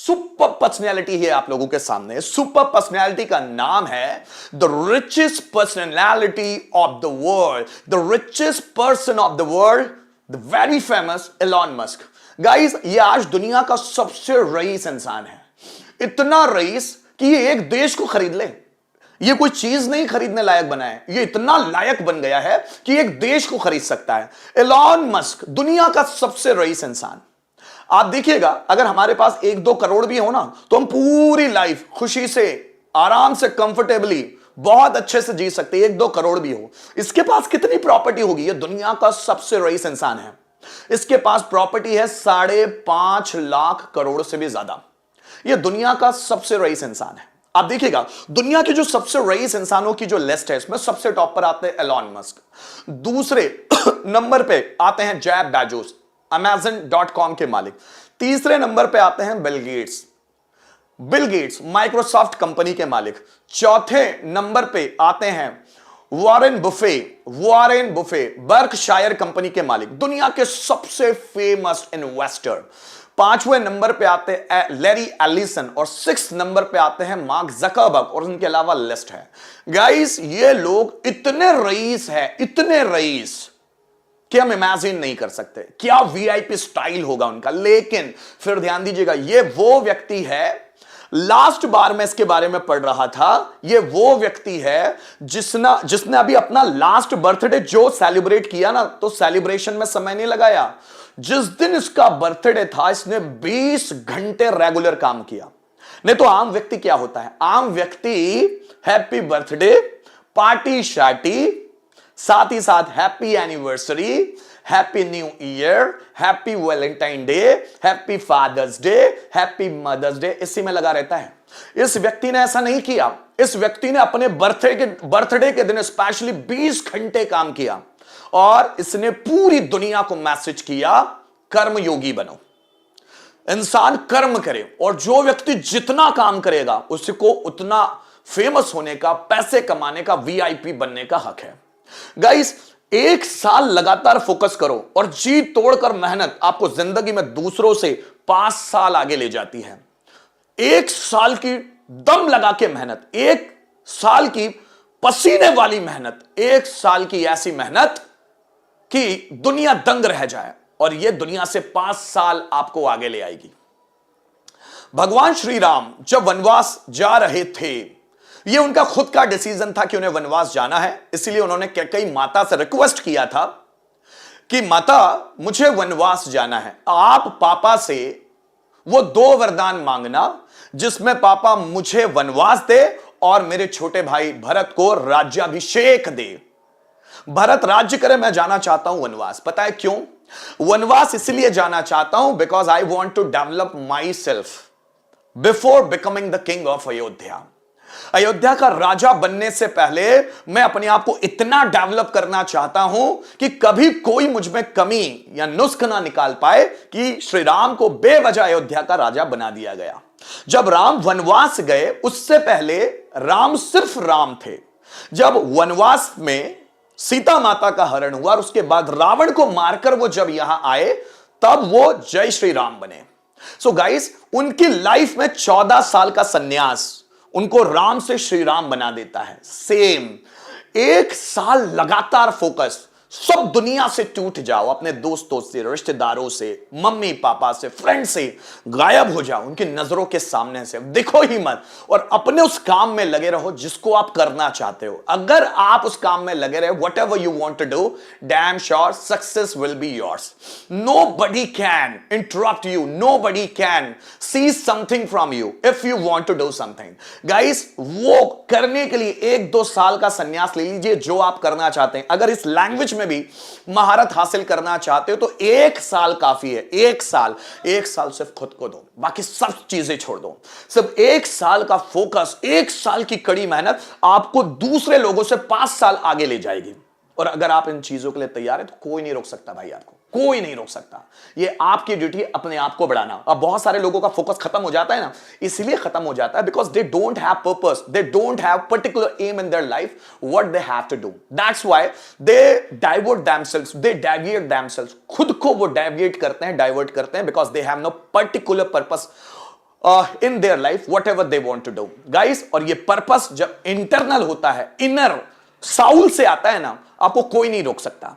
Super personality है आप लोगों के सामने। सुपर पर्सनैलिटी का नाम है the richest personality of the world, the richest person of the world, the very famous Elon Musk. Guys, ये आज दुनिया का सबसे रईस इंसान है। इतना रईस कि ये एक देश को खरीद ले। ये कोई चीज नहीं खरीदने लायक बना है, ये इतना लायक बन गया है कि एक देश को खरीद सकता है। एलॉन मस्क दुनिया का सबसे रईस इंसान। आप देखिएगा, अगर हमारे पास 1-2 करोड़ भी हो ना, तो हम पूरी लाइफ खुशी से, आराम से, कंफर्टेबली, बहुत अच्छे से जी सकते हैं। 1-2 करोड़ भी हो। इसके पास कितनी प्रॉपर्टी होगी? ये दुनिया का सबसे रईस इंसान है। इसके पास प्रॉपर्टी है 5.5 लाख करोड़ से भी ज्यादा। ये दुनिया का सबसे रईस इंसान है। आप देखिएगा, दुनिया के जो सबसे रईस इंसानों की जो लिस्ट है, इसमें सबसे टॉप पर आते हैं एलॉन मस्क। दूसरे नंबर पे आते हैं जेफ बेजोस, Amazon.com के मालिक। तीसरे नंबर पे आते हैं बिल गेट्स माइक्रोसॉफ्ट कंपनी के मालिक। चौथे नंबर पे आते हैं वॉरेन बुफे बर्कशायर कंपनी के मालिक, दुनिया के सबसे फेमस इन्वेस्टर। 5वें नंबर पे आते हैं लैरी एलिसन और 6 नंबर पे आते हैं मार्क जकरबर्ग, और उनके अलावा लिस्ट है। गाइस, ये लोग इतने रईस हैं, इतने रईस कि हम इमेजिन नहीं कर सकते क्या वीआईपी स्टाइल होगा उनका। लेकिन फिर ध्यान दीजिएगा, ये वो व्यक्ति है, लास्ट बार मैं इसके बारे में पढ़ रहा था, ये वो व्यक्ति है जिसने अभी अपना लास्ट बर्थडे जो सेलिब्रेट किया ना, तो सेलिब्रेशन में समय नहीं लगाया। जिस दिन इसका बर्थडे था, इसने 20 घंटे रेगुलर काम किया। नहीं तो आम व्यक्ति क्या होता है? आम व्यक्ति हैप्पी बर्थडे, पार्टी शार्टी, साथ ही साथ happy anniversary, happy New Year, happy Valentine Day, happy Father's Day, happy Mother's Day, इसी में लगा रहता है। इस व्यक्ति ने ऐसा नहीं किया। इस व्यक्ति ने अपने बर्थडे के दिन स्पेशली 20 घंटे काम किया और इसने पूरी दुनिया को मैसेज किया, कर्म योगी बनो, इंसान कर्म करे, और जो व्यक्ति जितना काम करेगा उसको उतना फेमस होने का, पैसे कमाने का, वीआईपी बनने का हक है। गाइस, 1 साल लगातार फोकस करो और जी तोड़कर मेहनत आपको जिंदगी में दूसरों से 5 साल आगे ले जाती है। 1 साल की दम लगा के मेहनत, 1 साल की पसीने वाली मेहनत, 1 साल की ऐसी मेहनत कि दुनिया दंग रह जाए, और यह दुनिया से 5 साल आपको आगे ले आएगी। भगवान श्री राम जब वनवास जा रहे थे, यह उनका खुद का डिसीजन था कि उन्हें वनवास जाना है, इसलिए उन्होंने कैकेयी माता से रिक्वेस्ट किया था कि माता, मुझे वनवास जाना है, आप पापा से वो 2 वरदान मांगना जिसमें पापा मुझे वनवास दे और मेरे छोटे भाई भरत को राज्याभिषेक दे। भरत राज्य करे, मैं जाना चाहता हूं वनवास। पता है क्यों? वनवास इसलिए जाना चाहता हूं because I want to develop my self before becoming the king of Ayodhya. Ayodhya का राजा बनने से पहले मैं अपने आप को इतना डेवलप करना चाहता हूं कि कभी कोई मुझ में कमी या नुस्ख ना निकाल पाए कि श्री राम को बेवजह अयोध्या का राजा बना दिया गया। जब राम वनवास गए, उससे पहले राम सिर्फ राम थे। जब वनवास में सीता माता का हरण हुआ और उसके बाद रावण को मारकर वो जब यहां आए, तब वो जय श्री राम बने। सो गाइस, उनकी लाइफ में 14 साल का सन्यास उनको राम से श्री राम बना देता है। सेम 1 साल लगातार फोकस, सब दुनिया से टूट जाओ, अपने दोस्तों से, रिश्तेदारों से, मम्मी पापा से, फ्रेंड से गायब हो जाओ, उनकी नजरों के सामने से दिखो ही मत, और अपने उस काम में लगे रहो जिसको आप करना चाहते हो। अगर आप उस काम में लगे रहे, whatever you want to do, damn sure success will be yours. Nobody can interrupt you, nobody can seize something from you if you want to do something. Guys, वो करने के लिए 1-2 साल का संन्यास ले लीजिए जो आप करना चाहते हैं। अगर इस लैंग्वेज में भी महारत हासिल करना चाहते हो तो 1 साल काफी है। 1 साल सिर्फ खुद को दो, बाकी सब चीजें छोड़ दो। सिर्फ 1 साल का फोकस, 1 साल की कड़ी मेहनत आपको दूसरे लोगों से 5 साल आगे ले जाएगी। और अगर आप इन चीजों के लिए तैयार है तो कोई नहीं रोक सकता भाई, आपको कोई नहीं रोक सकता। ये आपकी ड्यूटी है अपने आप को बढ़ाना। अब बहुत सारे लोगों का फोकस खत्म हो जाता है ना, इसलिए खत्म हो जाता है because they don't have purpose, they don't have particular aim in their life what they have to do. That's why they divert themselves, they deviate themselves. खुद को वो डेविएट करते हैं, डाइवर्ट करते हैं because they have no particular purpose in their life whatever they want to do guys. और ये purpose जब इंटरनल होता है, इनर साउल से आता है ना, आपको कोई नहीं रोक सकता।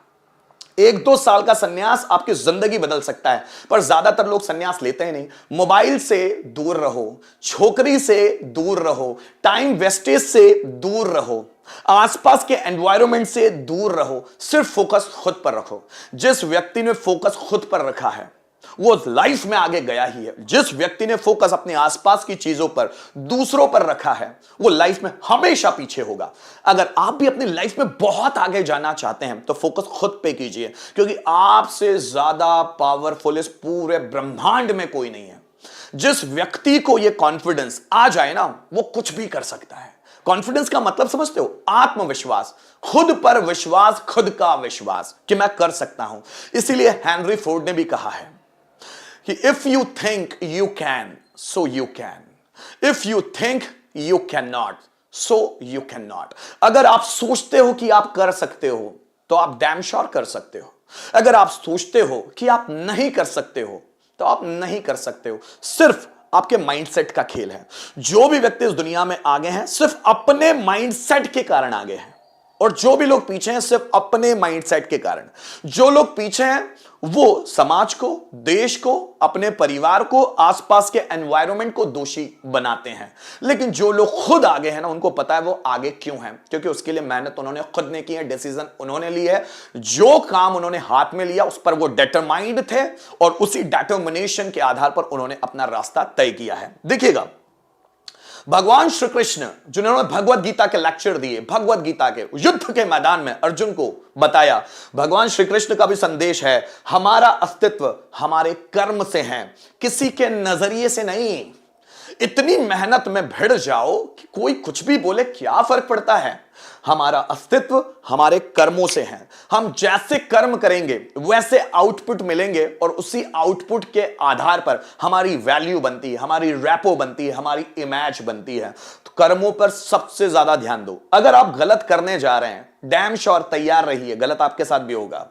1-2 साल का सन्यास आपकी जिंदगी बदल सकता है, पर ज्यादातर लोग सन्यास लेते ही नहीं। मोबाइल से दूर रहो, छोकरी से दूर रहो, टाइम वेस्टेज से दूर रहो, आसपास के एनवायरनमेंट से दूर रहो, सिर्फ फोकस खुद पर रखो। जिस व्यक्ति ने फोकस खुद पर रखा है वो लाइफ में आगे गया ही है। जिस व्यक्ति ने फोकस अपने आसपास की चीजों पर, दूसरों पर रखा है, वो लाइफ में हमेशा पीछे होगा। अगर आप भी अपनी लाइफ में बहुत आगे जाना चाहते हैं तो फोकस खुद पे कीजिए, क्योंकि आपसे ज्यादा पावरफुल इस पूरे ब्रह्मांड में कोई नहीं है। जिस व्यक्ति को यह कॉन्फिडेंस आ जाए ना, वो कुछ भी कर सकता है। कॉन्फिडेंस का मतलब समझते हो? आत्मविश्वास, खुद पर विश्वास, खुद का विश्वास कि मैं कर सकता हूं। इसीलिए हेनरी फोर्ड ने भी कहा है कि if you think you can so you can, if you think you can not so you can not. अगर आप सोचते हो कि आप कर सकते हो तो आप डैम श्योर कर सकते हो। अगर आप सोचते हो कि आप नहीं कर सकते हो तो आप नहीं कर सकते हो। सिर्फ आपके माइंडसेट का खेल है। जो भी व्यक्ति इस दुनिया में आगे हैं सिर्फ अपने माइंडसेट के कारण आगे हैं, और जो भी लोग पीछे हैं सिर्फ अपने माइंडसेट के कारण। जो लोग पीछे हैं वो समाज को, देश को, अपने परिवार को, आसपास के एनवायरनमेंट को दोषी बनाते हैं। लेकिन जो लोग खुद आगे हैं ना, उनको पता है वो आगे क्यों हैं, क्योंकि उसके लिए मेहनत उन्होंने खुद ने की है, डिसीजन उन्होंने ली है, जो काम उन्होंने हाथ में लिया उस पर वो डिटरमाइंड थे, और उसी डिटरमिनेशन के आधार पर उन्होंने अपना रास्ता तय किया है। देखिएगा, भगवान श्री कृष्ण जिन्होंने भगवत गीता के लेक्चर दिए, भगवत गीता के युद्ध के मैदान में अर्जुन को बताया, भगवान श्री कृष्ण का भी संदेश है, हमारा अस्तित्व हमारे कर्म से है, किसी के नजरिए से नहीं। इतनी मेहनत में भिड़ जाओ कि कोई कुछ भी बोले, क्या फर्क पड़ता है? हमारा अस्तित्व हमारे कर्मों से है। हम जैसे कर्म करेंगे वैसे आउटपुट मिलेंगे, और उसी आउटपुट के आधार पर हमारी वैल्यू बनती है, हमारी रैपो बनती है, हमारी इमेज बनती है। तो कर्मों पर सबसे ज्यादा ध्यान दो। अगर आप गलत करने जा रहे हैं, डैम श्योर तैयार रहिए, गलत आपके साथ भी होगा।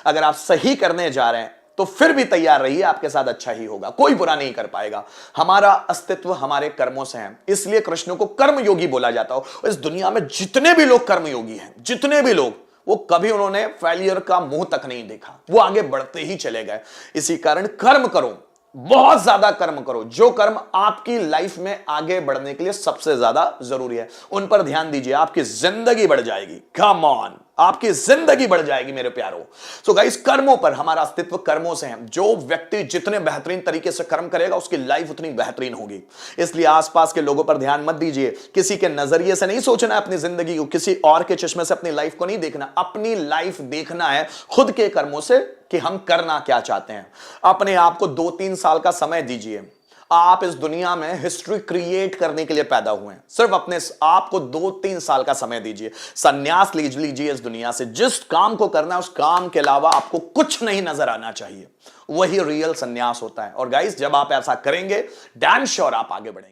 अगर आप सही करने जा रहे हैं तो फिर भी तैयार रहिए, आपके साथ अच्छा ही होगा, कोई बुरा नहीं कर पाएगा। हमारा अस्तित्व हमारे कर्मों से है, इसलिए कृष्ण को कर्मयोगी बोला जाता हो। इस दुनिया में जितने भी लोग कर्मयोगी हैं, जितने भी लोग, वो कभी उन्होंने फेलियर का मुंह तक नहीं देखा, वो आगे बढ़ते ही चले गए। इसी कारण कर्म करो, बहुत ज्यादा कर्म करो। जो कर्म आपकी लाइफ में आगे बढ़ने के लिए सबसे ज्यादा जरूरी है, उन पर ध्यान दीजिए, आपकी जिंदगी बढ़ जाएगी। कम ऑन, आपकी जिंदगी बढ़ जाएगी मेरे प्यारो। सो गाइस, कर्मों पर, हमारा अस्तित्व कर्मों से है। जो व्यक्ति जितने बेहतरीन तरीके से कर्म करेगा उसकी लाइफ उतनी बेहतरीन होगी। इसलिए आसपास के लोगों पर ध्यान मत दीजिए। किसी के नजरिए से नहीं सोचना है अपनी जिंदगी को, किसी और के चश्मे से अपनी लाइफ को नहीं देखना। अपनी लाइफ देखना है खुद के कर्मों से कि हम करना क्या चाहते हैं। अपने आप को 2-3 साल का समय दीजिए। आप इस दुनिया में हिस्ट्री क्रिएट करने के लिए पैदा हुए हैं। सिर्फ अपने आप को 2-3 साल का समय दीजिए, संन्यास लीजिए इस दुनिया से। जिस काम को करना है उस काम के अलावा आपको कुछ नहीं नजर आना चाहिए, वही रियल संन्यास होता है। और गाइस, जब आप ऐसा करेंगे, डैम श्योर आप आगे बढ़ेंगे।